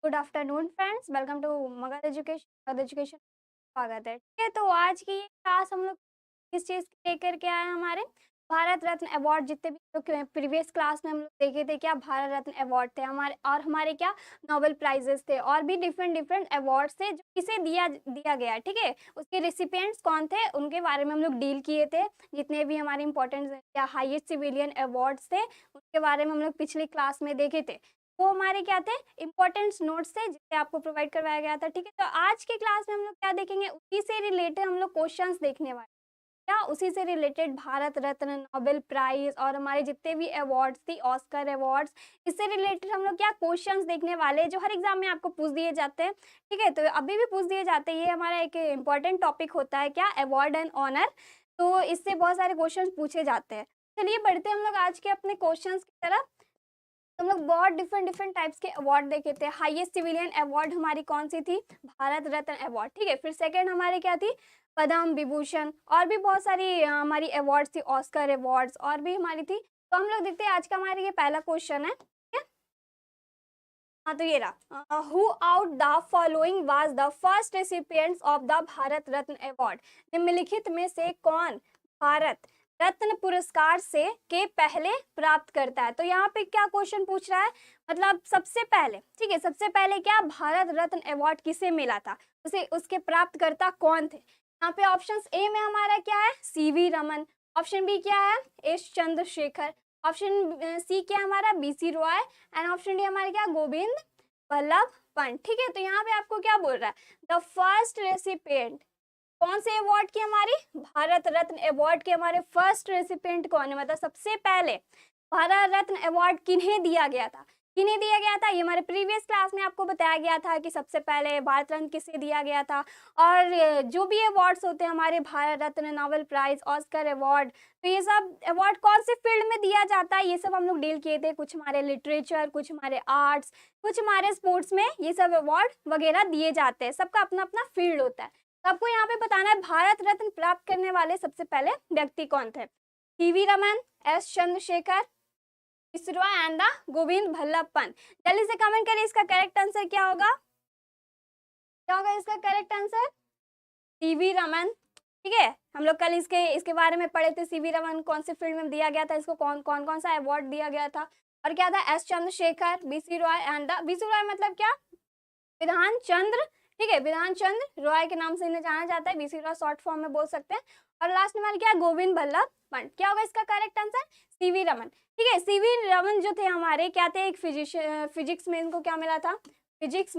Good afternoon friends, welcome to Magadh education. स्वागत है। ठीक है, तो आज की ये क्लास हम लोग किस चीज़ की लेकर के आए हैं? हमारे भारत रत्न अवार्ड, जितने भी लोग प्रीवियस क्लास में हम लोग देखे थे क्या भारत रत्न अवार्ड थे हमारे, और हमारे क्या नोबेल प्राइजेस थे, और भी डिफरेंट डिफरेंट अवार्ड्स थे जो किसे दिया दिया गया। ठीक है, उसके रिसिपिएंट्स कौन थे उनके बारे में हम लोग डील किए थे। जितने भी हमारे इंपॉर्टेंट क्या हाईएस्ट सिविलियन अवार्ड्स थे उनके बारे में हम लोग पिछली क्लास में देखे थे। वो हमारे क्या थे, इंपॉर्टेंट नोट्स थे जिसे आपको प्रोवाइड करवाया गया था। ठीक है, तो आज के क्लास में हम लोग क्या देखेंगे, उसी से रिलेटेड हम लोग क्वेश्चंस देखने वाले हैं। क्या उसी से related Bharat Ratna, Nobel prize और हमारे जितने भी अवार्ड्स थी, ऑस्कर अवार्ड्स, इससे रिलेटेड हम लोग क्या क्वेश्चंस देखने वाले हैं जो हर एग्जाम में आपको पूछ दिए जाते हैं। ठीक है, तो अभी भी पूछ दिए जाते हैं। ये हमारा एक इंपॉर्टेंट टॉपिक होता है क्या, अवार्ड एंड ऑनर। तो इससे बहुत सारे क्वेश्चन पूछे जाते हैं। चलिए बढ़ते हम लोग आज के अपने क्वेश्चंस की तरफ। हम लोग बहुत डिफरेंट डिफरेंट टाइप्स के अवार्ड देखे थे। हाईएस्ट सिविलियन अवार्ड हमारी कौन सी थी, भारत रत्न अवार्ड। ठीक है, फिर सेकंड हमारे क्या थी, पद्म विभूषण, और भी बहुत सारी हमारी अवार्ड्स थी, ऑस्कर अवार्ड्स और भी हमारी थी। तो हम लोग देखते हैं आज का हमारे ये पहला क्वेश्चन है। ठीक है, हाँ तो ये रहा, who out the following was the first recipients of the Bharat Ratna award. निम्नलिखित में से कौन भारत रत्न पुरस्कार से के पहले प्राप्त करता है। तो यहाँ पे क्या क्वेश्चन पूछ रहा है, मतलब सबसे पहले, ठीक है, सबसे पहले क्या भारत रत्न अवार्ड किसे मिला था, उसे उसके प्राप्तकर्ता कौन थे। यहाँ पे ऑप्शन ए में हमारा क्या है, सीवी रमन। ऑप्शन बी क्या है, एस चंद्रशेखर। ऑप्शन सी क्या हमारा, BC Roy. And option D हमारे क्या, गोविंद वल्लभ पंत। ठीक है, तो यहाँ पे आपको क्या बोल रहा है, द फर्स्ट रेसिपिएंट कौन से अवार्ड की, हमारी भारत रत्न अवार्ड के हमारे फर्स्ट रेसिपिएंट कौन है, मतलब सबसे पहले भारत रत्न अवार्ड किन्हें दिया गया था। किन्हें दिया गया था, ये हमारे प्रीवियस क्लास में आपको बताया गया था कि सबसे पहले भारत रत्न किसे दिया गया था। और जो भी अवार्ड्स होते हैं हमारे, Bharat Ratna, Nobel prize, Oscar award, तो ये सब अवार्ड कौन से फील्ड में दिया जाता है, ये सब हम लोग डील किए थे। कुछ हमारे लिटरेचर, कुछ हमारे आर्ट्स, कुछ हमारे स्पोर्ट्स में ये सब अवार्ड वगैरह दिए जाते हैं। सबका अपना अपना फील्ड होता है। तो आपको यहाँ पे बताना है भारत रत्न प्राप्त करने वाले सबसे पहले व्यक्ति कौन थे। CV Raman, S Chandrashekhar, ISRO and the Govind Vallabh Pant. जल्दी से कमेंट करिए इसका करेक्ट आंसर क्या होगा। क्या होगा इसका करेक्ट आंसर, सीवी रमन। ठीक है, हम लोग कल इसके बारे में पढ़े थे, सीवी रमन कौन से फील्ड में दिया गया था, इसको कौन कौन कौन सा अवार्ड दिया गया था। और क्या था, S Chandrashekhar, BC Roy and the, BC Roy मतलब क्या, विधान चंद्र। ठीक है, विधान चंद्र रॉय के नाम से इन्हें जाना जाता है, बीसी रॉय शॉर्ट फॉर्म में बोल सकते हैं। और लास्ट में हमारे क्या, गोविंद वल्लभ पंत। क्या होगा इसका करेक्ट आंसर, सीवी रमन। ठीक है, सीवी रमन जो थे हमारे क्या थे, एक फिजिक्स में इनको क्या मिला था, फिजिक्स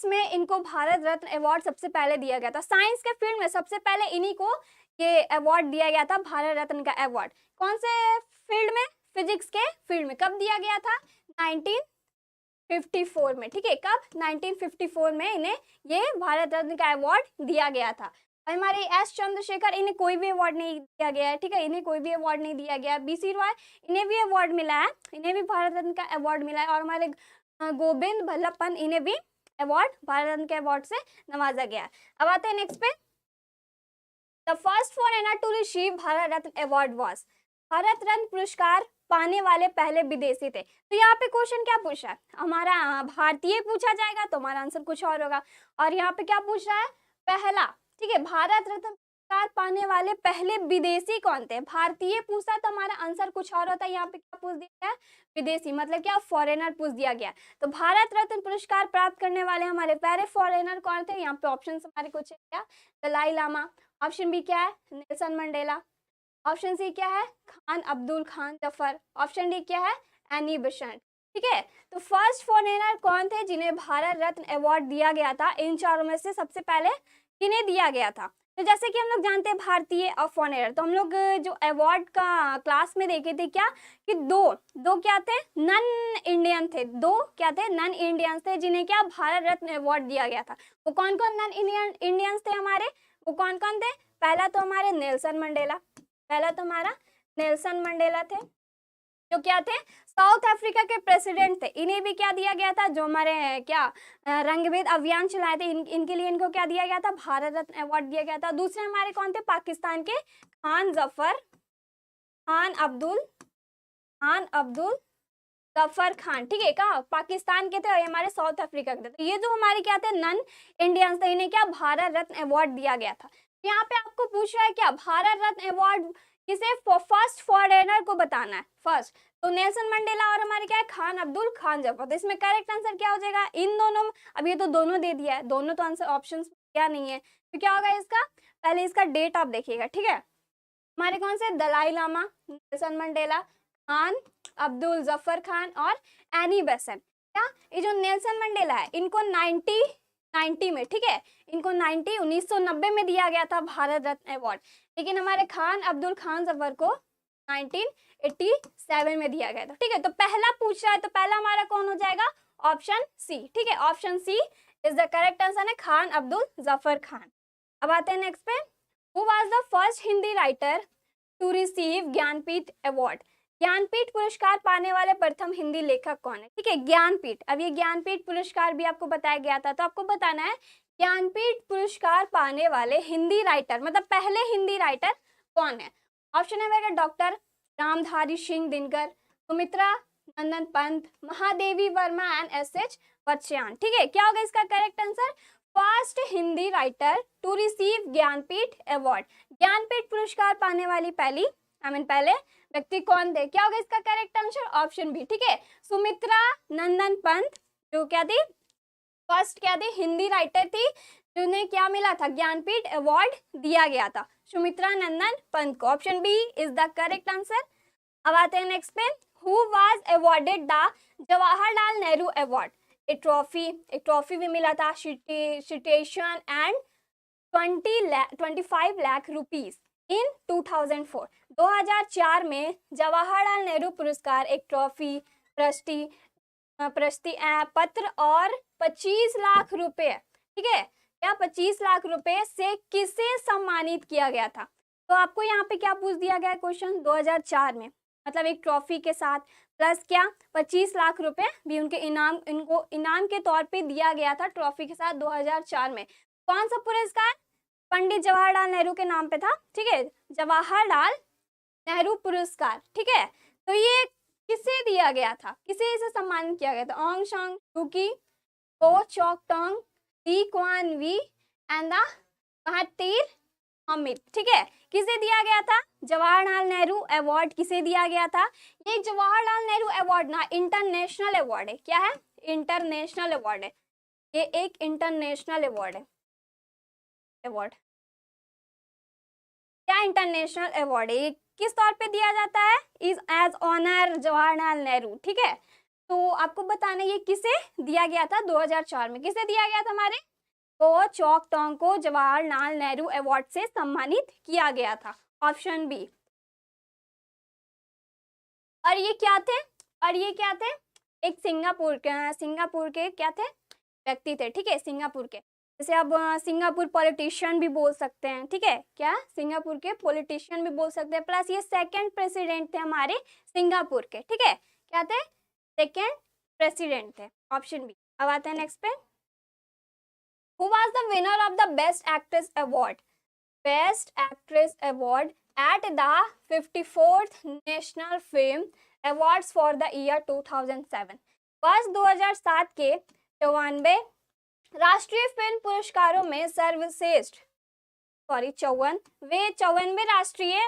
में इनको भारत रत्न अवार्ड सबसे पहले दिया गया था। साइंस के फील्ड में सबसे पहले इन्हीं को ये अवार्ड दिया गया था, भारत रत्न का अवार्ड। कौन से फील्ड में, फिजिक्स के फील्ड में। कब दिया गया था, 1954 में। ठीक है, कब, 1954 में इन्हें ये भारत रत्न का अवार्ड दिया गया था। और हमारे एस चंद्रशेखर, इन्हें कोई भी अवार्ड नहीं दिया गया है। ठीक है, इन्हें कोई भी अवार्ड नहीं दिया गया। बीसी रॉय, इन्हें भी अवार्ड मिला है, इन्हें भी भारत रत्न का अवार्ड मिला है। और हमारे गोविंद वल्लभ पंत, इन्हें भी अवार्ड, भारत रत्न के अवार्ड से नवाजा गया है। अब आते हैं नेक्स्ट पे, the first foreigner to receive Bharat Ratna award was. Bharat Ratna पुरस्कार पाने वाले पहले विदेशी थे। तो यहाँ पे क्वेश्चन क्या पूछा है हमारा, भारतीय पूछा जाएगा तो हमारा आंसर कुछ और होगा। और यहाँ पे क्या पूछ रहा है, पहला। ठीक है, भारत रत्न पुरस्कार पाने वाले पहले विदेशी कौन थे। भारतीय पूछा तो हमारा आंसर कुछ और होता है। यहाँ पे क्या पूछ दिया गया, विदेशी मतलब क्या, फॉरेनर पूछ दिया गया। तो भारत रत्न पुरस्कार प्राप्त करने वाले हमारे पहले फॉरेनर कौन थे। यहाँ पे ऑप्शन हमारे कुछ है क्या, दलाई लामा। ऑप्शन बी क्या है, नेल्सन मंडेला। ऑप्शन सी क्या है, खान अब्दुल खान जफर। ऑप्शन डी क्या है, एनी बेसेंट। ठीक है, तो फर्स्ट फॉरेनर कौन थे जिन्हें भारत रत्न अवार्ड दिया गया था, इन चारों में से सबसे पहले किन्हें दिया गया था। तो जैसे कि हम लोग जानते हैं भारतीय और फॉरेनर, तो हम लोग जो अवार्ड का क्लास में देखे थे क्या, कि दो दो क्या थे, नन इंडियन थे। दो क्या थे, नन इंडियंस थे जिन्हें क्या भारत रत्न अवार्ड दिया गया था। वो कौन कौन नन इंडियंस थे हमारे, वो कौन कौन थे। पहला तो हमारे नेल्सन मंडेला, पहला तो हमारा नेल्सन मंडेला थे, जो क्या थे, साउथ अफ्रीका के प्रेसिडेंट थे। इन्हें भी क्या दिया गया था, जो हमारे क्या रंगभेद अभियान चलाए थे, इनके लिए इनको क्या दिया गया था, भारत रत्न अवार्ड दिया गया था। दूसरे हमारे कौन थे, पाकिस्तान के खान जफर, खान अब्दुल जफर खान, ठीक है, कहाँ, पाकिस्तान के थे और ये हमारे साउथ अफ्रीका के थे। तो ये जो हमारे क्या थे, नन इंडियंस थे, इन्हें क्या भारत रत्न अवार्ड दिया गया था। यहाँ पे आपको पूछ रहा है क्या, भारत रत्न अवार्ड किसे, फर्स्ट फॉरेनर को बताना है, फर्स्ट। तो नेल्सन मंडेला और हमारे क्या है, खान अब्दुल खान जफर। तो इसमें करेक्ट आंसर क्या हो जाएगा, इन दोनों। अब ये तो दोनों दे दिया है, दोनों तो आंसर ऑप्शन क्या नहीं है, तो क्या होगा इसका, पहले इसका डेट आप देखिएगा, ठीक है। हमारे कौन से, दलाई लामा, नेल्सन मंडेला, खान अब्दुल जफर खान और एनी बेसेंट। क्या, ये जो नेल्सन मंडेला है, इनको 1990 में, ठीक है, इनको 1990 में दिया गया था भारत रत्न अवार्ड। लेकिन हमारे खान अब्दुल खान जफर को 1987 में दिया गया था, ठीक है। तो पहला पूछ रहा है, तो पहला हमारा कौन हो जाएगा, ऑप्शन सी, ठीक है, option C is the correct answer है, खान अब्दुल जफर खान। अब आते हैं नेक्स्ट पे, who was the first Hindi writer to receive Jnanpith award. Jnanpith पुरस्कार पाने वाले प्रथम हिंदी लेखक कौन है, ठीक है, ज्ञानपीठ। अब ये ज्ञानपीठ पुरस्कार भी आपको बताया गया था, तो आपको बताना है ज्ञानपीठ पुरस्कार पाने वाले हिंदी राइटर, मतलब पहले हिंदी राइटर कौन है। ऑप्शन है मेरा, doctor Ramdhari Singh Dinkar, Sumitra Nandan Pant, Mahadevi Verma and S H. Bachchan, ठीक है। क्या होगा इसका correct answer, first Hindi writer to receive Jnanpith award. Jnanpith पुरस्कार पाने वाली पहले व्यक्ति कौन थे, क्या होगा इसका करेक्ट आंसर, ऑप्शन बी, ठीक है, सुमित्रा नंदन पंत, जो क्या थी, फर्स्ट क्या थी, हिंदी राइटर थी, जिन्हें क्या मिला था, ज्ञानपीठ अवार्ड दिया गया था, सुमित्रा नंदन पंत को। Option B is the correct answer. अब आते हैं नेक्स्ट पे, who was awarded the Jawaharlal Nehru award. एक ट्रॉफी भी मिला था, citation and 25 lakh rupees in 2004। 2004 में जवाहरलाल नेहरू पुरस्कार एक ट्रॉफी, प्रशस्ति पत्र और 25 लाख रुपए, ठीक है, क्या 25 लाख रुपए से किसे सम्मानित किया गया था। तो आपको यहाँ पे क्या पूछ दिया गया क्वेश्चन, 2004 में, मतलब एक ट्रॉफी के साथ प्लस क्या 25 लाख रुपए भी उनके इनको इनाम के तौर पे दिया गया था ट्रॉफी के साथ 2004 में। कौन सा पुरस्कार, पंडित जवाहरलाल नेहरू के नाम पे था, ठीक है, जवाहरलाल नेहरू पुरस्कार, ठीक है। तो ये किसे दिया गया था, किसे इसे सम्मानित किया गया था, Aung San Suu Kyi, Goh Chok Tong, Lee Kuan Yew and the Mahathir अमित, ठीक है, किसे दिया गया था, जवाहरलाल नेहरू अवार्ड किसे दिया गया था। ये जवाहरलाल नेहरू अवार्ड ना इंटरनेशनल अवार्ड है, क्या है, इंटरनेशनल अवार्ड है, ये एक इंटरनेशनल अवार्ड है, अवार्ड क्या इंटरनेशनल अवार्ड है, ये किस तौर पे दिया जाता है, is as honour Jawaharlal Nehru, ठीक है। तो आपको बताना ये किसे दिया गया था, 2004 में किसे दिया गया था, हमारे को चौक टोंग को जवाहरलाल नेहरू अवार्ड से सम्मानित किया गया था, ऑप्शन बी। और ये क्या थे, एक सिंगापुर के क्या थे, व्यक्ति थे, ठीक है, सिंगापुर के, जैसे अब सिंगापुर पॉलिटिशियन भी बोल सकते हैं, ठीक है, क्या सिंगापुर के पॉलिटिशियन भी बोल सकते हैं, प्लस ये सेकंड प्रेसिडेंट थे हमारे सिंगापुर के, ठीक है, क्या थे, सेकंड प्रेसिडेंट थे, ऑप्शन बी। अब आते हैं नेक्स्ट पे, Who was the winner of the Best Actress Award? Best Actress Award at the 54th National Film Awards for the year 2007. वर्ष 2007 के 54वें राष्ट्रीय फिल्म पुरस्कारों में सर्वश्रेष्ठ 54वें राष्ट्रीय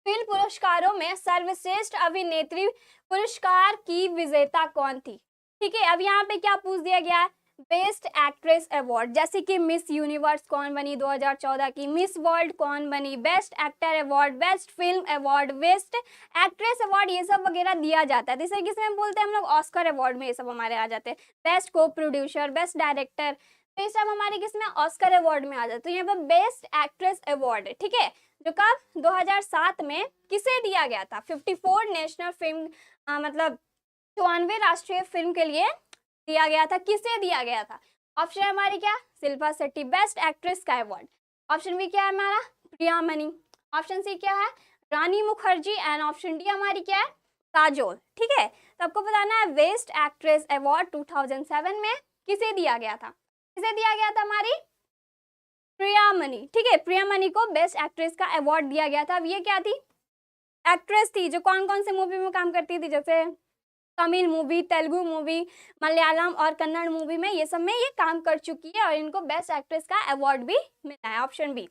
फिल्म पुरस्कारों में सर्वश्रेष्ठ अभिनेत्री पुरस्कार की विजेता कौन थी, ठीक है। अब यहाँ पे क्या पूछ दिया गया है, बेस्ट एक्ट्रेस अवार्ड, जैसे कि मिस यूनिवर्स कौन बनी 2014 की, मिस वर्ल्ड कौन बनी, best actor award, best film award, best actress award, ये सब वगैरह दिया जाता है। जैसे किसमें बोलते हैं हम लोग, ऑस्कर अवार्ड में ये सब हमारे आ जाते हैं, बेस्ट को प्रोड्यूसर, बेस्ट डायरेक्टर, तो ये सब हमारे किसमें, ऑस्कर अवार्ड में आ जाते हैं। यहाँ पर बेस्ट एक्ट्रेस अवार्ड है, ठीक है, जो कब 2007 में किसे दिया गया था, 54 नेशनल फिल्म मतलब 54वें राष्ट्रीय फिल्म के लिए दिया गया था, किसे दिया गया था। ऑप्शन है हमारी क्या, शिल्पा शेट्टी, बेस्ट एक्ट्रेस का अवार्ड। ऑप्शन बी क्या है हमारा, प्रिया मनी। ऑप्शन सी क्या है, रानी मुखर्जी। एंड ऑप्शन डी हमारी क्या है, काजोल, ठीक है। तो आपको बताना है बेस्ट एक्ट्रेस अवार्ड 2007 में किसे दिया गया था, किसे दिया गया था, हमारी प्रिया मनी, ठीक है, प्रिया मनी को बेस्ट एक्ट्रेस का अवार्ड दिया गया था। अब ये क्या थी, एक्ट्रेस थी, जो कौन कौन से मूवी में काम करती थी, जैसे तमिल मूवी, तेलुगु मूवी, मलयालम और कन्नड़ मूवी में, ये सब में ये काम कर चुकी है और इनको बेस्ट एक्ट्रेस का अवार्ड भी मिला है, ऑप्शन बी।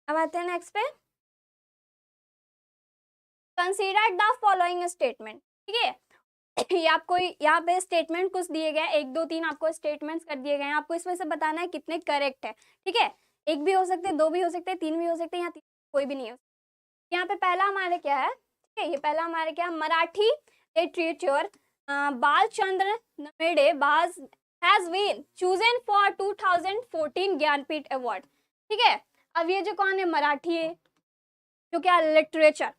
अब आते हैं नेक्स्ट पे, कंसीडर द फॉलोइंग स्टेटमेंट, ठीक है। ये आपको यहाँ पे स्टेटमेंट कुछ दिए गए हैं, 1 2 3 आपको स्टेटमेंट्स कर दिए गए हैं, आपको इसमें से बताना है कितने करेक्ट है, ठीक है। 1 भी हो सकते हैं, 2 भी हो सकते हैं, 3 भी हो सकते हैं, या कोई भी नहीं हो सकता। यहाँ पे पहला हमारे क्या है, ठीक है, ये पहला हमारे क्या, Marathi literature Balchandra Nemade was has been chosen for 2014 Jnanpith award, ठीक है। अब ये जो कौन है, मराठी है, जो क्या लिटरेचर,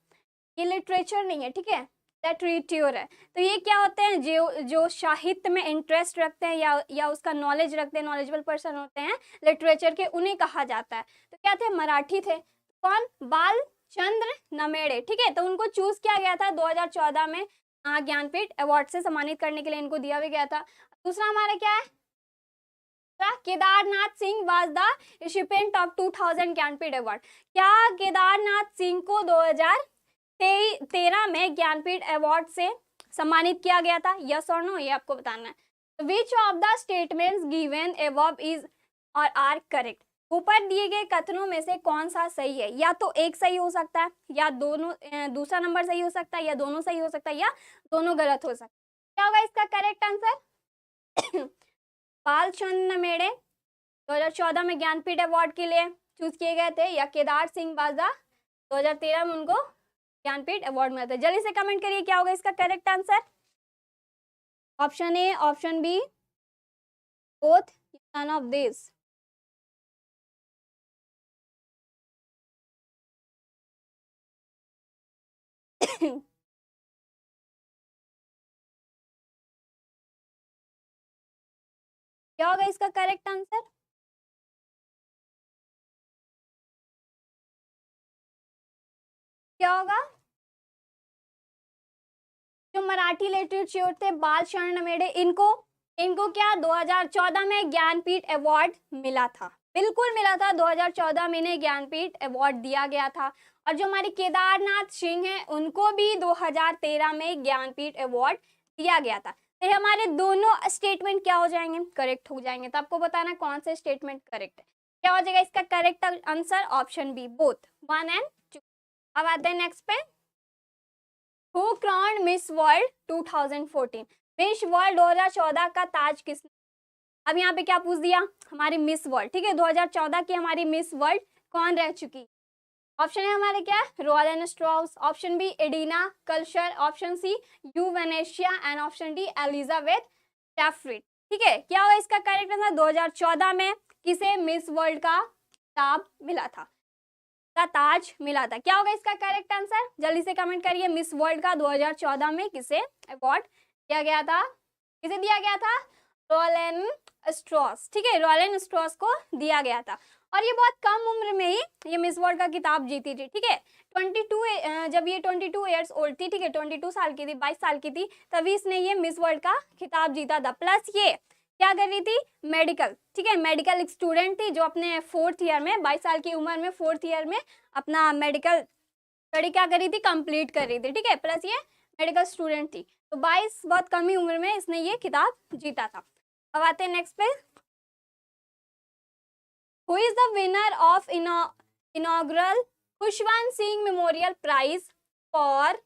ये लिटरेचर नहीं है, ठीक है, लिटरेचर है। तो ये क्या होते हैं, जो साहित्य में इंटरेस्ट रखते हैं या उसका नॉलेज रखते हैं, नॉलेजेबल पर्सन होते हैं लिटरेचर के, उन्हें कहा जाता है। तो क्या थे, मराठी थे, कौन, बालचंद्र नमेड़े, ठीक है। तो उनको चूज किया गया था 2014 में ज्ञानपीठ अवार्ड से सम्मानित करने के लिए, इनको दिया भी गया था। दूसरा हमारा क्या है, Kedarnath Singh was the recipient of 2000 Jnanpith award. क्या केदारनाथ सिंह को 2013 में ज्ञानपीठ अवार्ड से सम्मानित किया गया था, यस और नो, ये आपको बताना है। विच of the statements given above is और आर करेक्ट, ऊपर दिए गए कथनों में से कौन सा सही है, या तो एक सही हो सकता है, या दोनों, दूसरा नंबर सही हो सकता है, या दोनों सही हो सकता है, या दोनों गलत हो सकता है। क्या होगा इसका करेक्ट आंसर, बालचंद्र नमेड़े 2014 में ज्ञानपीठ अवार्ड के लिए चूज किए गए थे, या केदार सिंह बाजा 2013 में उनको ज्ञानपीठ अवार्ड मिला था। जल्दी से कमेंट करिए क्या होगा इसका correct answer, option A, option B, both, none of this. क्या होगा इसका करेक्ट आंसर, क्या होगा, जो मराठी लिटरेचर थे बालचंद्र नमेड़े, इनको क्या 2014 में ज्ञानपीठ अवार्ड मिला था, बिल्कुल मिला था, 2014 में इन्हें ज्ञानपीठ अवार्ड दिया गया था। और जो हमारे केदारनाथ सिंह हैं, उनको भी 2013 में ज्ञानपीठ अवार्ड दिया गया था। तो हमारे दोनों स्टेटमेंट क्या हो जाएंगे, करेक्ट हो जाएंगे। तो आपको बताना कौन से स्टेटमेंट करेक्ट है, क्या हो जाएगा इसका correct answer, option B, both 1 and 2। अब आते हैं नेक्स्ट पे, who crowned miss world 2014, miss world 2014 का ताज किसने, अब यहाँ पे क्या पूछ दिया, हमारी मिस वर्ल्ड, ठीक है, 2014 की हमारी मिस वर्ल्ड कौन रह चुकी, ऑप्शन है हमारे क्या, रोलन स्ट्रॉस, ऑप्शन बी एडिना कल्चर, ऑप्शन सी यू वेनेशिया एंड ऑप्शन डी एलिजाबेथ टैफ्रिड, ठीक है। क्या होगा इसका करेक्ट आंसर, 2014 में किसे मिस वर्ल्ड का खिताब मिला था, का ताज मिला था। क्या होगा इसका करेक्ट आंसर, जल्दी से कमेंट करिए, मिस वर्ल्ड का 2014 में किसे अवार्ड दिया गया था, किसे दिया गया था, रोलन स्ट्रॉस, ठीक है, रोलन स्ट्रॉस को दिया गया था। और ये बहुत कम उम्र में ही ये मिस वर्ल्ड का खिताब जीती थी, ठीक है, 22 जब ये 22 ईयर्स ओल्ड थी, ठीक है, 22 साल की थी, 22 साल की थी, तभी इसने ये मिस वर्ल्ड का खिताब जीता था। प्लस ये क्या कर रही थी, मेडिकल, ठीक है, मेडिकल स्टूडेंट थी, जो अपने 4th ईयर में, 22 साल की उम्र में 4th ईयर में अपना मेडिकल स्टडी क्या कर रही थी, कंप्लीट कर रही थी, ठीक है। प्लस ये मेडिकल स्टूडेंट थी, तो 22 बहुत कम ही उम्र में इसने ये खिताब जीता था। अब आते हैं नेक्स्ट पे, who is the winner of inaugural Khushwant Singh memorial prize for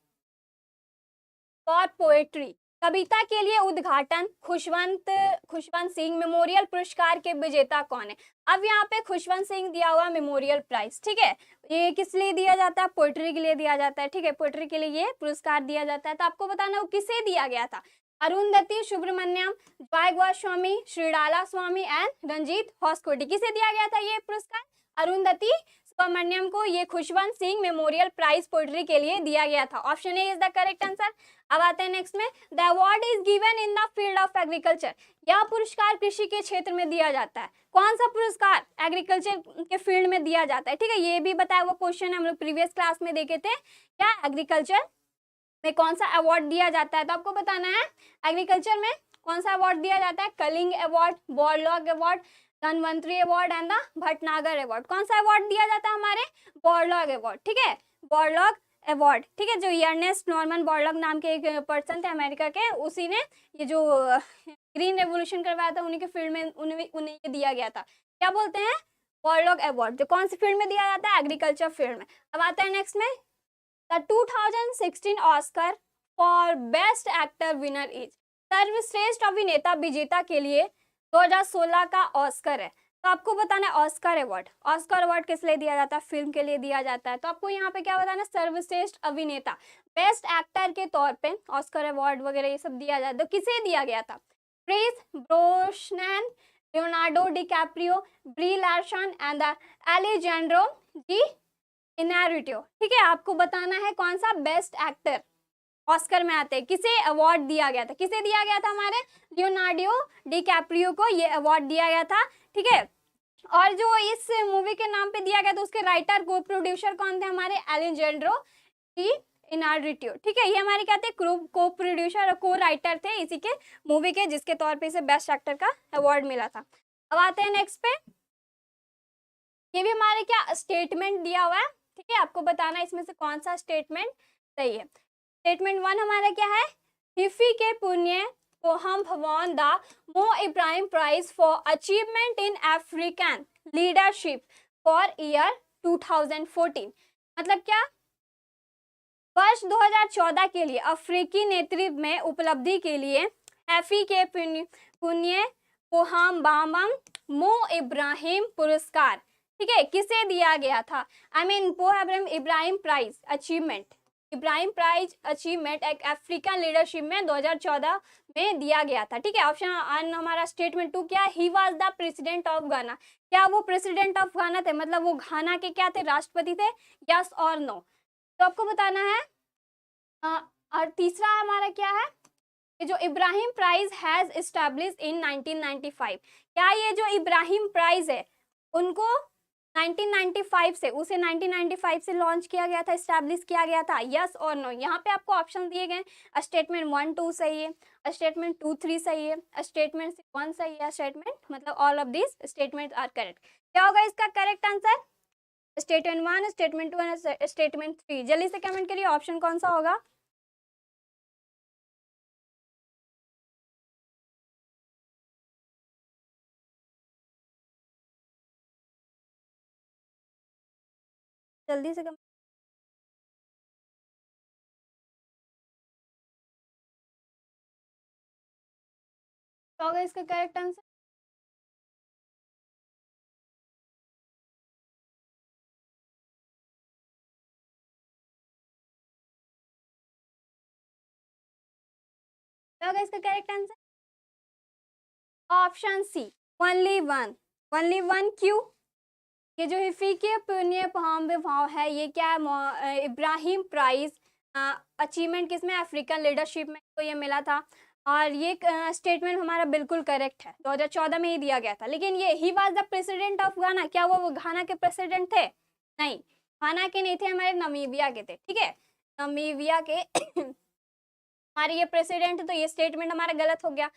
poetry, कविता के लिए उद्घाटन खुशवंत सिंह मेमोरियल पुरस्कार के विजेता कौन है। अब यहाँ पे खुशवंत सिंह दिया हुआ मेमोरियल प्राइज, ठीक है, ये किस लिए दिया जाता है, पोएट्री के लिए दिया जाता है, ठीक है, पोएट्री के लिए ये पुरस्कार दिया जाता है। तो आपको बताना वो किसे दिया गया था, अरुंधति सुब्रमण्यम, जय गोस्वामी, श्रीडाला स्वामी एंड रंजीत हॉस्कोटी, किसे दिया गया था ये पुरस्कार, अरुंधति सुब्रमण्यम को ये Khushwant Singh memorial prize poetry के लिए दिया गया था। Option A is the correct answer. अब आते हैं नेक्स्ट में, the award is given in the field of agriculture, यह पुरस्कार कृषि के क्षेत्र में दिया जाता है। कौन सा पुरस्कार एग्रीकल्चर के फील्ड में दिया जाता है, ठीक है, ये भी बताया हुआ क्वेश्चन हम लोग प्रीवियस क्लास में देखे थे, क्या एग्रीकल्चर में कौन सा अवार्ड दिया जाता है। तो आपको बताना है एग्रीकल्चर में कौन सा अवार्ड दिया जाता है, Kalinga award, Borlaug award, Dhanvantari award and the Bhatnagar award. कौन सा अवार्ड दिया जाता है हमारे, बॉरलॉग अवार्ड, ठीक है, बॉरलॉग अवार्ड, ठीक है, जो अर्नेस्ट नॉर्मन बोरलॉग नाम के एक पर्सन थे अमेरिका के, उसी ने ये जो ग्रीन रेवोल्यूशन करवाया था उन्हीं के फील्ड में उन्हें ये दिया गया था। क्या बोलते हैं? Borlaug award. जो कौन सी फील्ड में दिया जाता है? एग्रीकल्चर फील्ड में। अब आता है नेक्स्ट में, the 2016 Oscar for best actor winner is, सर्वश्रेष्ठ अभिनेता विजेता के लिए 2016 का ऑस्कर है। तो आपको बताना है ऑस्कर अवार्ड। ऑस्कर अवार्ड किस लिए दिया जाता है? फिल्म के लिए दिया जाता है। तो आपको यहाँ पे क्या बताना है? सर्वश्रेष्ठ अभिनेता, बेस्ट एक्टर के तौर पे ऑस्कर अवार्ड वगैरह ये सब दिया जाता है। तो किसे दिया गया था? Chris Brosnan, Leonardo DiCaprio, Brie Larson and Alejandro de Inarritu. ठीक है, आपको बताना है कौन सा बेस्ट एक्टर ऑस्कर में आते हैं, किसे अवार्ड दिया गया था? किसे दिया गया था? हमारे लियोनार्डो डिकैप्रियो को ये अवार्ड दिया गया था। ठीक है, और जो इस मूवी के नाम पे दिया गया था उसके राइटर को प्रोड्यूसर कौन थे? हमारे एलेजेंड्रो डी इनारिटो। ठीक है, ये हमारे क्या थे? को प्रोड्यूसर और को राइटर थे इसी के मूवी के, जिसके तौर पे इसे बेस्ट एक्टर का अवार्ड मिला था। अब आते हैं नेक्स्ट पे, ये भी हमारे क्या स्टेटमेंट दिया हुआ है। ठीक है, आपको बताना है इसमें से कौन सा स्टेटमेंट सही है। स्टेटमेंट 1 हमारा क्या है? हिफी के पुण्य को हम भगवान the Mo Ibrahim prize for achievement in African leadership for year 2014। मतलब क्या? वर्ष 2014 के लिए अफ्रीकी नेतृत्व में उपलब्धि के लिए हैफी के पुण्य को हम बामम मो इब्राहिम पुरस्कार, ठीक है, किसे दिया गया था? Ibrahim prize achievement, Ibrahim prize achievement एक अफ्रीकन लीडरशिप में 2014 में दिया गया था। ठीक है, ऑप्शन हमारा स्टेटमेंट 2 क्या? He was the president of गाना। क्या वो प्रेसिडेंट ऑफ गाना थे? मतलब वो घाना के क्या थे? राष्ट्रपति थे। यस और नो? तो आपको बताना है। और तीसरा हमारा क्या है? ये जो Ibrahim prize has established in 1995। क्या ये जो इब्राहिम प्राइज है उनको 1995 से, उसे 1995 से लॉन्च किया गया था, एस्टैब्लिश किया गया था? यस और नो? यहाँ पे आपको ऑप्शन दिए गए, स्टेटमेंट 1 2 सही है, स्टेटमेंट 2 3 सही है, स्टेटमेंट 1 सही है, स्टेटमेंट मतलब all of this statement are correct. क्या होगा इसका correct answer? Statement 1, statement 2 and statement 3। जल्दी से कमेंट करिए ऑप्शन कौन सा होगा। जल्दी से कमेंट। क्या होगा इसका करेक्ट आंसर? क्या होगा इसका correct answer? Option C, only one. Only one क्यों? ये जो हिफी के पुण्य भाव है, ये क्या है? इब्राहिम प्राइज अचीवमेंट किसमें? अफ्रीकन लीडरशिप में तो ये मिला था। और ये स्टेटमेंट हमारा बिल्कुल करेक्ट है, 2014 में ही दिया गया था। लेकिन ये he was the president of गाना, क्या वो घाना के प्रेसिडेंट थे? नहीं, घाना के नहीं थे, हमारे नमीबिया के थे। ठीक है, नमीबिया के हमारे ये प्रेसिडेंट, तो ये स्टेटमेंट हमारा गलत हो गया।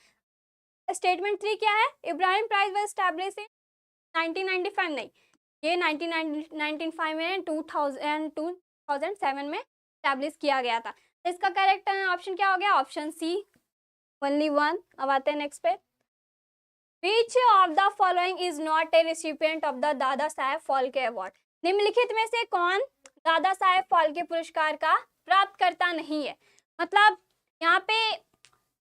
स्टेटमेंट 3 क्या है? Ibrahim prize was establish in 1995। नहीं, ये 1995 में 2007 में एस्टैब्लिश किया गया था। तो इसका करेक्ट ऑप्शन क्या हो गया? Option C, only one. अब आते हैं नेक्स्ट पे, which of the following is not a recipient of the Dada Saheb Phalke award. निम्नलिखित में से कौन दादा साहेब फाल्के पुरस्कार का प्राप्तकर्ता नहीं है? मतलब यहाँ पे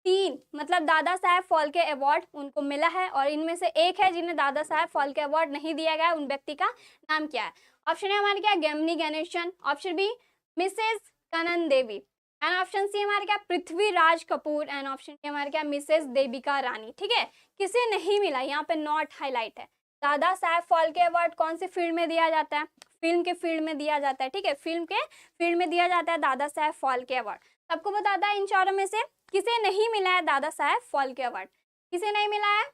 3, मतलब दादा साहेब फाल्के अवार्ड उनको मिला है, और इनमें से एक है जिन्हें दादा साहेब फाल्के अवार्ड नहीं दिया गया। उन व्यक्ति का नाम क्या है? ऑप्शन है हमारे क्या? Gemini Ganesan, option B Mrs Kanan Devi, and option C हमारे क्या? Prithviraj Kapoor, and option D हमारे क्या? मिसेस देविका रानी। ठीक है, किसे नहीं मिला यहाँ पे नॉट हाईलाइट है। दादा साहेब फाल्के अवार्ड कौन से फील्ड में दिया जाता है? फिल्म के फील्ड में दिया जाता है। ठीक है, फिल्म के फील्ड में दिया जाता है दादा साहेब फाल्के अवार्ड। आपको बताता है इन चारों में से किसे नहीं मिला है दादा साहेब फाल्के अवार्ड? किसे नहीं मिला है?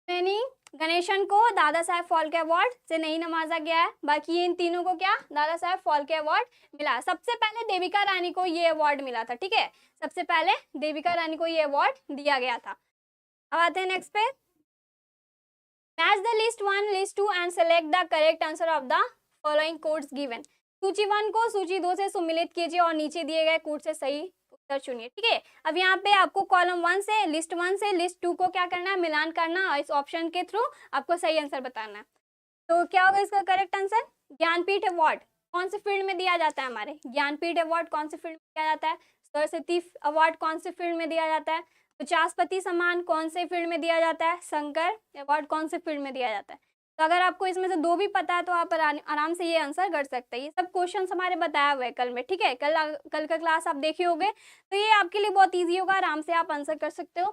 यानी गणेशन को दादा साहेब फाल्के अवार्ड से नहीं नवाजा गया है, बाकी इन तीनों को क्या? दादा साहेब फाल्के अवार्ड मिला। सबसे पहले देविका रानी को ये अवार्ड मिला था। ठीक है, सबसे पहले देविका रानी को ये अवार्ड दिया गया था। अब आते हैं नेक्स्ट पे, match the list 1, list 2 and select the correct answer of the following codes given. सूची 1 को सूची 2 से सम्मिलित कीजिए और नीचे दिए गए कूट से सही उत्तर चुनिए। ठीक है, अब यहाँ पे आपको कॉलम 1 से लिस्ट 2 को क्या करना है, मिलान करना, और इस ऑप्शन के थ्रू आपको सही आंसर बताना है। तो क्या होगा इसका करेक्ट आंसर? ज्ञानपीठ अवार्ड कौन से फील्ड में दिया जाता है हमारे? ज्ञानपीठ अवार्ड कौन से फील्ड में दिया जाता है? सरस्वती अवार्ड कौन से फील्ड में दिया जाता है? पचासपति सम्मान कौन से फील्ड में दिया जाता है? शंकर अवार्ड कौन से फील्ड में दिया जाता है? तो अगर आपको इसमें से 2 भी पता है तो आप आराम से ये आंसर कर सकते हैं। ये सब क्वेश्चन हमारे बताया हुआ है कल में। ठीक है, कल का क्लास आप देखे होंगे, तो ये आपके लिए बहुत ईजी होगा, आराम से आप आंसर कर सकते हो।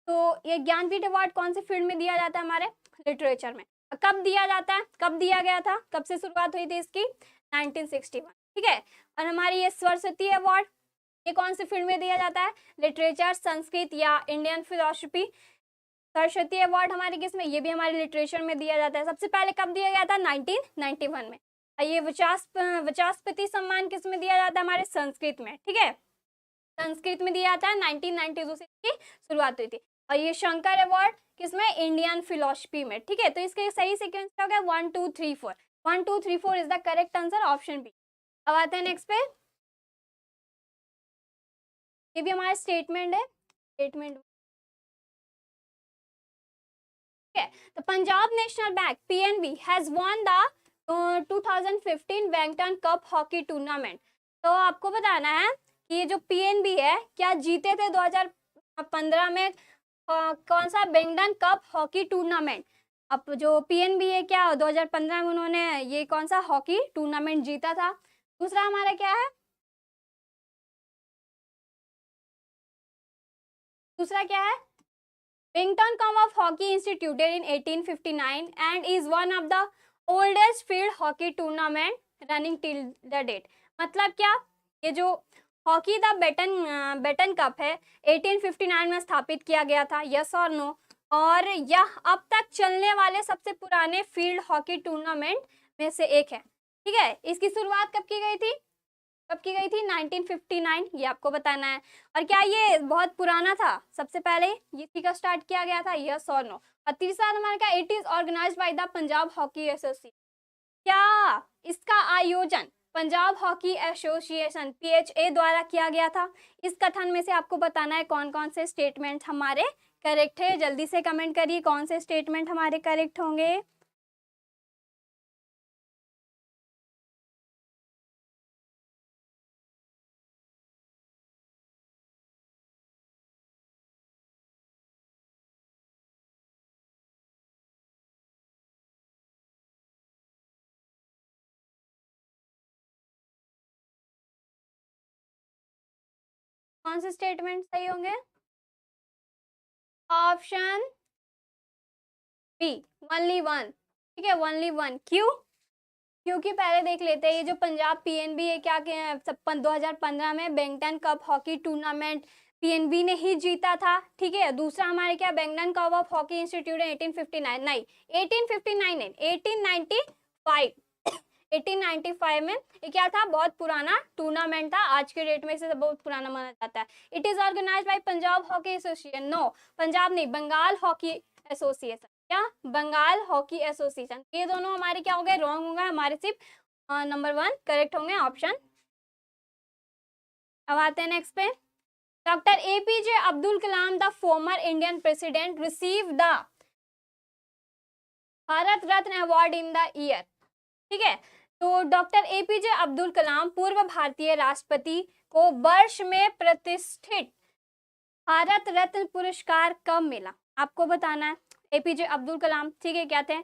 तो ये ज्ञानपीठ अवार्ड कौन से फील्ड में दिया जाता है हमारे? लिटरेचर में। कब दिया जाता है, कब दिया गया था, कब से शुरुआत हुई थी इसकी? 1961। ठीक है, और हमारी ये सरस्वती अवार्ड ये कौन से फील्ड में दिया जाता है? लिटरेचर, संस्कृत या इंडियन फिलोसफी। सरस्वती अवार्ड हमारे किस में? ये भी हमारे लिटरेचर में दिया जाता है। सबसे पहले कब दिया गया था? 1991 में। और ये वचस्पति सम्मान किस में दिया जाता है? हमारे संस्कृत में। ठीक है, संस्कृत में दिया जाता है, 1992 से इसकी शुरुआत हुई थी। और ये शंकर अवार्ड किसमें? इंडियन फिलोसफी में। ठीक है, तो इसके सही सीक्वेंस क्या होगा? 1 2 3 4। 1 2 3 4 is the correct answer, option B. अब आते हैं नेक्स्ट पे। ये भी हमारा स्टेटमेंट है, स्टेटमेंट। ठीक है, तो Punjab National Bank PNB has won the 2015 Beighton Cup hockey tournament. तो आपको बताना है कि ये जो पीएनबी है क्या जीते थे 2015 में कौन सा बैंकटन कप हॉकी टूर्नामेंट। अब जो पीएनबी है क्या 2015 में उन्होंने ये कौन सा हॉकी टूर्नामेंट जीता था। दूसरा हमारा क्या है? दूसरा क्या है? Bington Cup of Hockey instituted in 1859 and is one of the oldest field hockey tournament running till the date। मतलब क्या? ये जो हॉकी द बेटन कप है 1859 में स्थापित किया गया था, यस और नो? और यह अब तक चलने वाले सबसे पुराने फील्ड हॉकी टूर्नामेंट में से एक है। ठीक है, इसकी शुरुआत कब की गई थी? कब की गई थी? 1959, ये आपको बताना है। और क्या ये बहुत पुराना था? सबसे पहले ये इसी का स्टार्ट किया गया था, यस और नो? और तीसरा हमारा क्या? It is organised by the Punjab hockey association. क्या इसका आयोजन पंजाब हॉकी एसोसिएशन PHA द्वारा किया गया था? इस कथन में से आपको बताना है कौन कौन से स्टेटमेंट हमारे करेक्ट है। जल्दी से कमेंट करिए कौन से स्टेटमेंट हमारे करेक्ट होंगे। कौन से स्टेटमेंट सही होंगे? Option B, only one. ठीक है, ओनली वन। क्यों? क्योंकि पहले देख लेते हैं ये जो पंजाब पीएनबी है क्या 2015 में बैंकटन कप हॉकी टूर्नामेंट पीएनबी ने ही जीता था। ठीक है, दूसरा हमारे क्या बैंकटन कप ऑफ हॉकी इंस्टीट्यूट 1859 नहीं 1859 नहीं 1895 1895 में ये क्या था? बहुत पुराना टूर्नामेंट था, आज के डेट में इसे बहुत पुराना माना जाता है। It is organised by Punjab hockey association. No, Punjab नहीं, बंगाल हॉकी एसोसिएशन। क्या? Bengal hockey association. ये दोनों हमारे क्या हो गए? रॉन्ग होंगे, हमारे सिर्फ नंबर 1 करेक्ट होंगे, ऑप्शन। अब आते हैं नेक्स्ट पे। Doctor APJ Abdul Kalam the former Indian president receive the Bharat Ratna award in the year. ठीक है, तो डॉक्टर एपीजे अब्दुल कलाम पूर्व भारतीय राष्ट्रपति को वर्ष में प्रतिष्ठित भारत रत्न पुरस्कार कब मिला? आपको बताना है। एपीजे अब्दुल कलाम, ठीक है, क्या थे?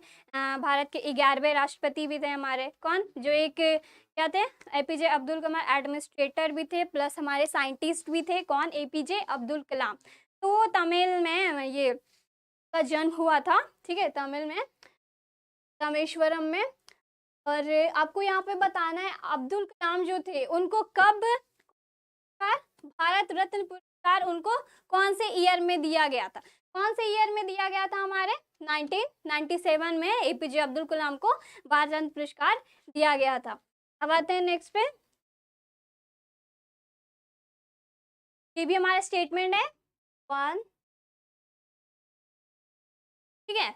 भारत के 11वें राष्ट्रपति भी थे हमारे। कौन? जो एक क्या थे? एपीजे अब्दुल कलाम एडमिनिस्ट्रेटर भी थे प्लस हमारे साइंटिस्ट भी थे। कौन? एपीजे अब्दुल कलाम। तो तमिल में ये का जन्म हुआ था। ठीक है, तमिल में रामेश्वरम में। और आपको यहाँ पे बताना है अब्दुल कलाम जो थे उनको कब भारत रत्न पुरस्कार उनको कौन से ईयर में दिया गया था? कौन से ईयर में दिया गया था? हमारे 1997 में एपीजे अब्दुल कलाम को भारत रत्न पुरस्कार दिया गया था। अब आते हैं नेक्स्ट पे। ये भी हमारा स्टेटमेंट है 1। ठीक है,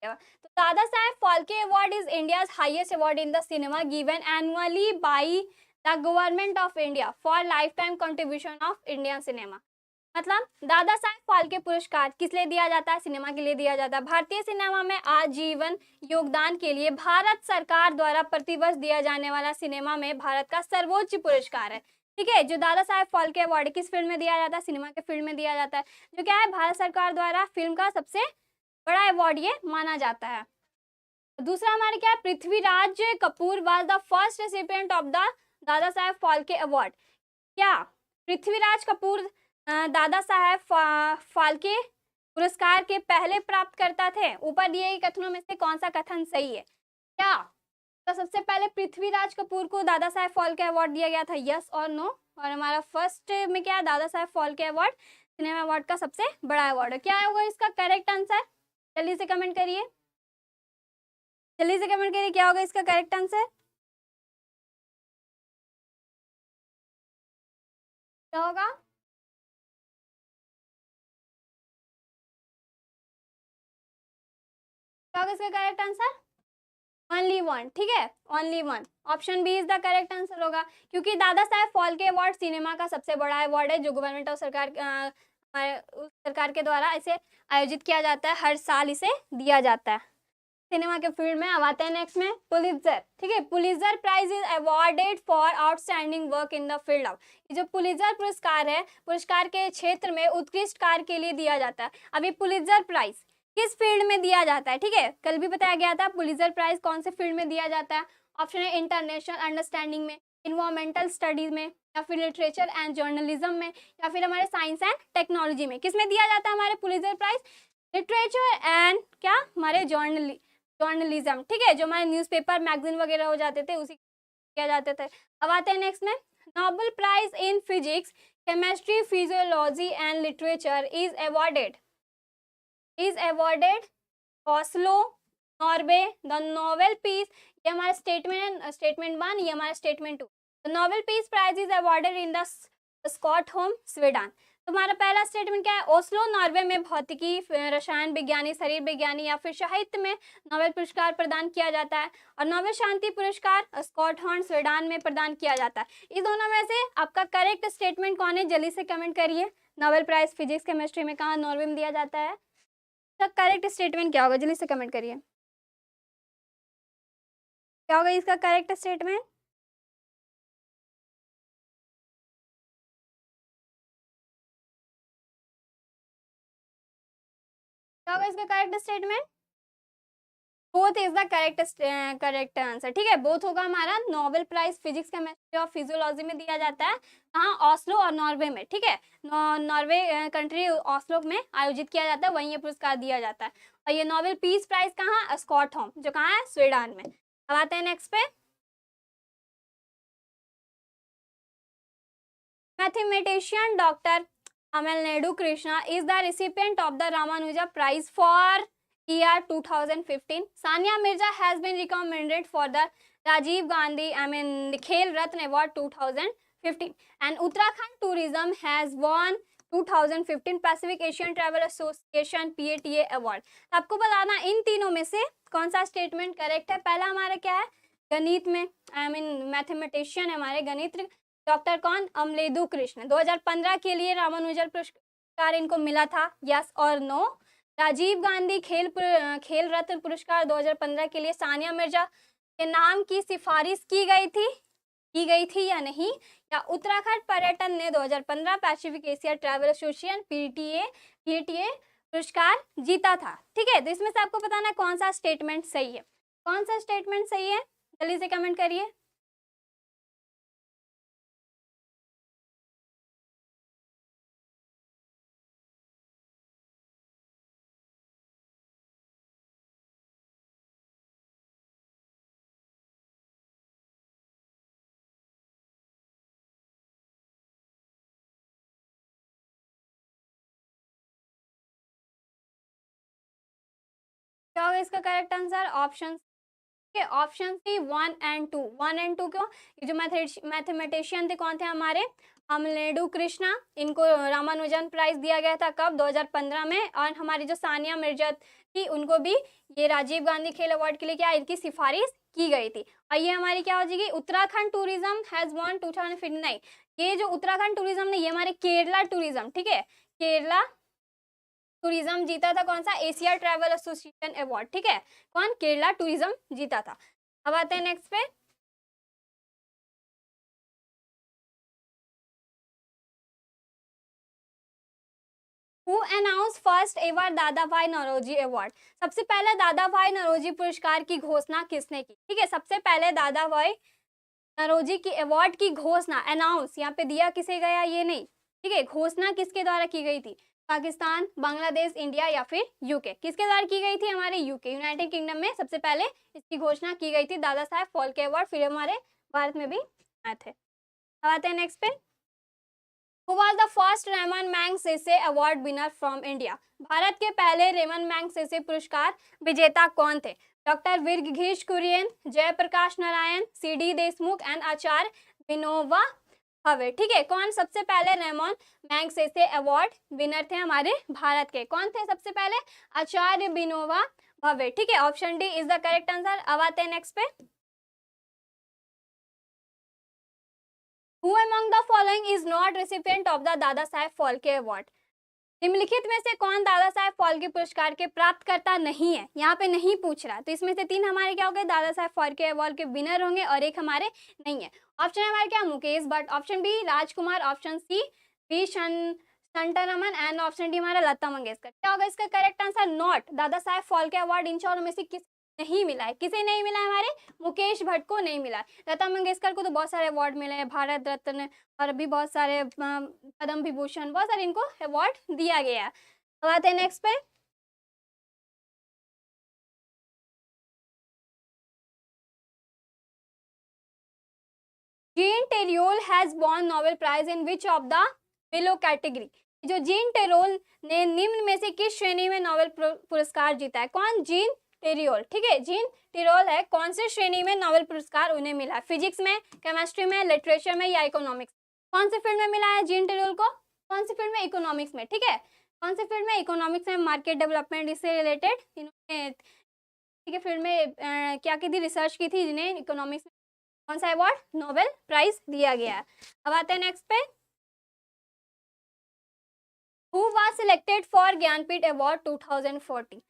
तो दादा साहेब Phalke award is India's highest award in the cinema given annually by the government of India for lifetime contribution of Indian cinema. मतलब दादा साहेब फाल्के पुरस्कार किस लिए दिया जाता है? सिनेमा के लिए दिया जाता है। भारतीय सिनेमा में आजीवन योगदान के लिए भारत सरकार द्वारा प्रतिवर्ष दिया जाने वाला सिनेमा में भारत का सर्वोच्च पुरस्कार है। ठीक है, जो दादा साहेब फाल्के अवार्ड किस फील्ड में दिया जाता है? सिनेमा के फील्ड में दिया जाता है, जो क्या है भारत सरकार द्वारा फिल्म का सबसे बड़ा अवार्ड ये माना जाता है। दूसरा हमारे क्या है? Prithviraj Kapoor was the first recipient of the Dada Saheb Phalke award. क्या पृथ्वीराज कपूर दादा साहेब फाल्के पुरस्कार के पहले प्राप्तकर्ता थे? ऊपर दिए गए कथनों में से कौन सा कथन सही है? क्या तो सबसे पहले पृथ्वीराज कपूर को दादा साहेब फाल्के अवार्ड दिया गया था, यस और नो? और हमारा फर्स्ट में क्या है? Dada Saheb Phalke award cinema award का सबसे बड़ा अवार्ड है। क्या होगा इसका करेक्ट आंसर? जल्दी से कमेंट करिए, जल्दी से कमेंट करिए, क्या होगा इसका करेक्ट आंसर? क्या होगा? क्या होगा इसका करेक्ट आंसर? Only one. ठीक है, only one, option B is the correct answer होगा, क्योंकि दादा साहेब फाल्के अवार्ड सिनेमा का सबसे बड़ा अवार्ड है जो गवर्नमेंट ऑफ सरकार सरकार के द्वारा इसे आयोजित किया जाता है, हर साल इसे दिया जाता है। सिनेमा के फील्ड में अब आते हैं नेक्स्ट में पुलित्जर। ठीक है, Pulitzer prize is awarded for outstanding work in the field of. ये जो पुलित्जर पुरस्कार है, पुरस्कार के क्षेत्र में उत्कृष्ट कार्य के लिए दिया जाता है। अभी पुलित्जर प्राइज किस फील्ड में दिया जाता है? ठीक है, कल भी बताया गया था पुलित्जर प्राइज कौन से फील्ड में दिया जाता है। ऑप्शन है इंटरनेशनल अंडरस्टैंडिंग में, इन्वायरमेंटल स्टडीज में, या फिर लिटरेचर एंड जर्नलिज्म में, या फिर हमारे साइंस एंड टेक्नोलॉजी में। किस में दिया जाता है हमारे पुलित्जर प्राइज? लिटरेचर एंड क्या हमारे जर्नलिज्म। ठीक है, जो हमारे न्यूज़पेपर मैगजीन वगैरह हो जाते थे उसी किया जाते थे। अब आते हैं नेक्स्ट में Nobel prize in physics, chemistry, physiology and literature is awarded Oslo, Norway. The Nobel peace, ये हमारा स्टेटमेंट है, स्टेटमेंट 1, ये हमारा statement 2। The Nobel peace prize is awarded in the Stockholm, Sweden. तुम्हारा पहला स्टेटमेंट क्या है? ओस्लो नॉर्वे में भौतिकी, रसायन विज्ञानी, शरीर विज्ञानी या फिर साहित्य में नोबेल पुरस्कार प्रदान किया जाता है, और नोबेल शांति पुरस्कार स्कॉटलैंड, स्वीडन में प्रदान किया जाता है। इस दोनों में से आपका करेक्ट स्टेटमेंट कौन है? जल्दी से कमेंट करिए। नोबेल प्राइज फिजिक्स केमिस्ट्री में कहाँ? नॉर्वे में दिया जाता है। तो करेक्ट स्टेटमेंट क्या होगा? जल्दी से कमेंट करिए, क्या होगा इसका करेक्ट स्टेटमेंट? क्या होगा इसका correct statement? Both is the correct answer. ठीक है, बोथ होगा हमारा। नोबेल प्राइज फिजिक्स केमिस्ट्री और फिजियोलॉजी में दिया जाता है, कहाँ? ऑस्लो और नॉर्वे में। ठीक है, नॉर्वे कंट्री ऑस्लो में आयोजित किया जाता है, वहीं ये पुरस्कार दिया जाता है। और ये नोबेल पीस प्राइज कहाँ? स्कॉटहोम, जो कहाँ है? स्वीडन में। अब आते हैं नेक्स्ट पे mathematician doctor Amalendu Krishna is the recipient of the Ramanuja Prize for year 2015. Sania Mirza has been recommended for the Rajiv Gandhi Khel Ratna Award 2015, and Uttarakhand Tourism has won 2015 Pacific Asian Travel Association PATA Award. आपको बताना इन तीनों में से कौन सा statement correct है। पहला हमारा क्या है? गणित में मैथमेटिशियन है हमारे गणित डॉक्टर कौन? अमलेदु कृष्ण। 2015 के लिए रामानुजन पुरस्कार इनको मिला था, यस और नो? राजीव गांधी खेल रत्न पुरस्कार 2015 के लिए सानिया मिर्जा के नाम की सिफारिश की गई थी या नहीं? या उत्तराखंड पर्यटन ने 2015 Pacific Asia travel association PTA पुरस्कार जीता था। ठीक है, तो इसमें से आपको बताना है कौन सा स्टेटमेंट सही है। कौन सा स्टेटमेंट सही है? जल्दी से कमेंट करिए। क्या होगा इसका करेक्ट आंसर? ऑप्शन के ऑप्शन सी 1 एंड 2। 1 एंड 2 क्यों? ये जो मैथमेटिशियन थे कौन थे हमारे? अमलेडु कृष्णा, इनको रामानुजन प्राइज दिया गया था कब? 2015 में। और हमारी जो सानिया मिर्जा थी उनको भी ये राजीव गांधी खेल अवार्ड के लिए क्या इनकी सिफारिश की गई थी। और ये हमारी क्या हो जाएगी? Uttarakhand tourism has won 2015। नहीं, ये जो उत्तराखंड टूरिज्म ने, ये हमारे केरला टूरिज्म, ठीक है, केरला टूरिज्म जीता था। कौन सा? एशिया ट्रैवल एसोसिएशन अवार्ड, ठीक है, कौन? केरला टूरिज्म जीता था। अब आते हैं नेक्स्ट पे। Who announced first ever दादा भाई नौरोजी अवार्ड? सबसे पहले दादा भाई नौरोजी पुरस्कार की घोषणा किसने की? ठीक है, सबसे पहले दादा भाई नौरोजी की अवार्ड की घोषणा, अनाउंस यहाँ पे दिया किसे गया ये नहीं, ठीक है, घोषणा किसके द्वारा की गई थी? पाकिस्तान, बांग्लादेश, इंडिया या फिर यूके? किसके द्वारा की गई थी? हमारे यूके, यूनाइटेड किंगडम में सबसे पहले इसकी घोषणा की गई थी। दादा साहेब फाल्के अवार्ड फिर हमारे भारत में भी आए थे। अब आते हैं नेक्स्ट पे। Who was the first Ramon Magsaysay award winner from India? भारत के पहले रेमन मैग्सेसे पुरस्कार विजेता कौन थे? Doctor Verghese Kurien, Jayaprakash Narayan, C D. Deshmukh and Acharya Vinoba Bhave. ठीक है, कौन सबसे पहले रेमन मैग्सेसे अवार्ड विनर थे हमारे भारत के? कौन थे सबसे पहले? आचार्य विनोबा भावे। ठीक है, option D is the correct answer. अब आते हैं नेक्स्ट पे। Who among the following is not recipient of the Dada Saheb Phalke award? निम्नलिखित में से कौन दादा साहेब फाल्के पुरस्कार के प्राप्तकर्ता नहीं है? यहाँ पे नहीं पूछ रहा, तो इसमें से तीन हमारे क्या हो गए? दादा साहेब फाल्के अवार्ड के विनर होंगे और एक हमारे नहीं है। ऑप्शन है हमारे क्या? Mukesh Bhatt, option B Rajkumar, option C V Santharaman and option D हमारा लता मंगेशकर। क्या होगा इसका correct answer? Not. Dada Saheb Phalke award in चारों में से किस नहीं मिला है? किसे नहीं मिला है? हमारे मुकेश भट्ट को नहीं मिला है। लता मंगेशकर को तो बहुत सारे अवार्ड मिले हैं, भारत रत्न और भी बहुत सारे पद्म विभूषण, बहुत सारे इनको अवार्ड दिया गया है। अब आते हैं नेक्स्ट पे। Jean Tirole has won Nobel prize in which of the below category? जो जीन टेरियोल ने निम्न में से किस श्रेणी में नोबेल पुरस्कार जीता है? कौन? जीन टेरियोल। ठीक है, जीन टेरियोल है, कौन से श्रेणी में नोबेल पुरस्कार उन्हें मिला है? फिजिक्स में, केमिस्ट्री में, लिटरेचर में या इकोनॉमिक्स? कौन से फील्ड में मिला है जीन टेरियोल को? कौन से फील्ड में? इकोनॉमिक्स में। ठीक है, कौन से फील्ड में? इकोनॉमिक्स में, मार्केट डेवलपमेंट इससे रिलेटेड इन्होंने, ठीक है, फील्ड में क्या की थी? रिसर्च की थी, जिन्हें इकोनॉमिक्स में कौन सा अवार्ड? नोबेल प्राइज दिया गया है। अब आते हैं नेक्स्ट पे। Who was selected for Jnanpith award 2014?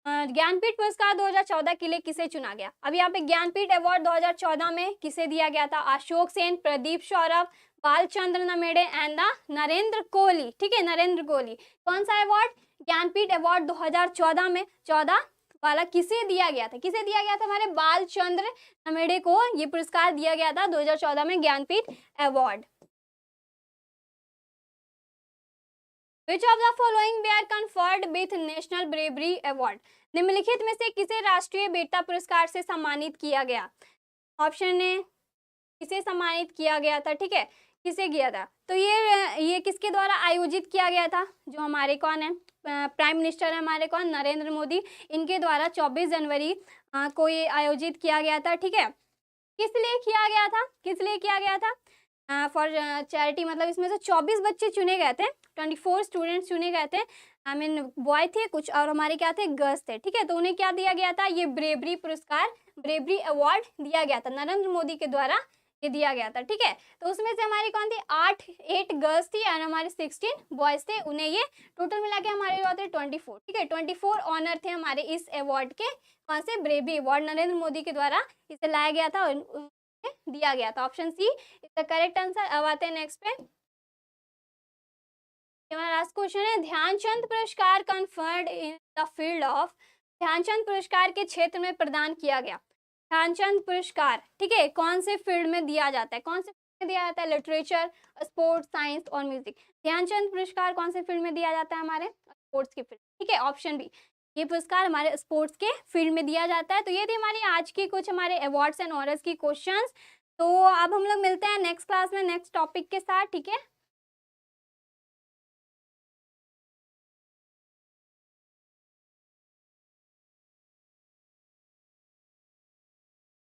Jnanpith पुरस्कार 2014 के लिए किसे चुना गया? अब यहाँ पे ज्ञानपीठ अवार्ड 2014 में किसे दिया गया था? Ashok Sen, Pradeep Saurabh, Balchandra Nemade and the Narendra Kohli. ठीक है, नरेंद्र कोहली। कौन सा अवार्ड? ज्ञानपीठ अवार्ड 2014 में 14 वाला किसे दिया गया था? किसे दिया गया था? हमारे बालचंद्र नमेड़े को ये पुरस्कार दिया गया था 2014 में, Jnanpith award. Which of the following were conferred with National Bravery Award? निम्नलिखित में से किसे राष्ट्रीय वीरता पुरस्कार से सम्मानित किया गया? ऑप्शन ए किसे सम्मानित किया गया था? ठीक है, किसे किया था? तो ये किसके द्वारा आयोजित किया गया था? जो हमारे कौन है प्राइम मिनिस्टर है हमारे, कौन? नरेंद्र मोदी। इनके द्वारा 24 जनवरी को ये आयोजित किया गया था। ठीक है, किस लिए किया गया था? किस लिए किया गया था? For charity. मतलब इसमें से 24 बच्चे चुने गए थे, 24 स्टूडेंट्स चुने गए थे। आई मीन बॉय थे कुछ और हमारे क्या थे? गर्ल्स थे। ठीक है, तो उन्हें क्या दिया गया था? ये ब्रेवरी पुरस्कार, ब्रेवरी अवार्ड दिया गया था, नरेंद्र मोदी के द्वारा ये दिया गया था। ठीक है, तो उसमें से हमारी कौन थी? 8 गर्ल्स थी और हमारे 16 बॉयज थे। उन्हें ये टोटल मिला के हमारे होते 24। ठीक है, 24 ऑनर थे हमारे इस अवार्ड के। कौन से? ब्रेवरी अवार्ड, नरेंद्र मोदी के द्वारा इसे लाया गया था और दिया गया था। Option C is the correct answer. अब आते हैं नेक्स्ट पे। हमारा लास्ट क्वेश्चन है, ध्यानचंद पुरस्कार conferred in the field of? Dhyan Chand पुरस्कार के क्षेत्र में प्रदान किया गया ध्यानचंद पुरस्कार, ठीक है, कौन से फील्ड में दिया जाता है? कौन से फील्ड में दिया जाता है? लिटरेचर, स्पोर्ट्स, साइंस और म्यूजिक। ध्यानचंद पुरस्कार कौन से फील्ड में दिया जाता है? हमारे स्पोर्ट्स के फील्ड। ठीक है, ऑप्शन बी, ये पुरस्कार हमारे स्पोर्ट्स के फील्ड में दिया जाता है। तो ये थी हमारी आज की कुछ हमारे अवार्ड्स एंड ऑनर्स की क्वेश्चंस। तो अब हम लोग मिलते हैं नेक्स्ट क्लास में नेक्स्ट टॉपिक के साथ। ठीक है।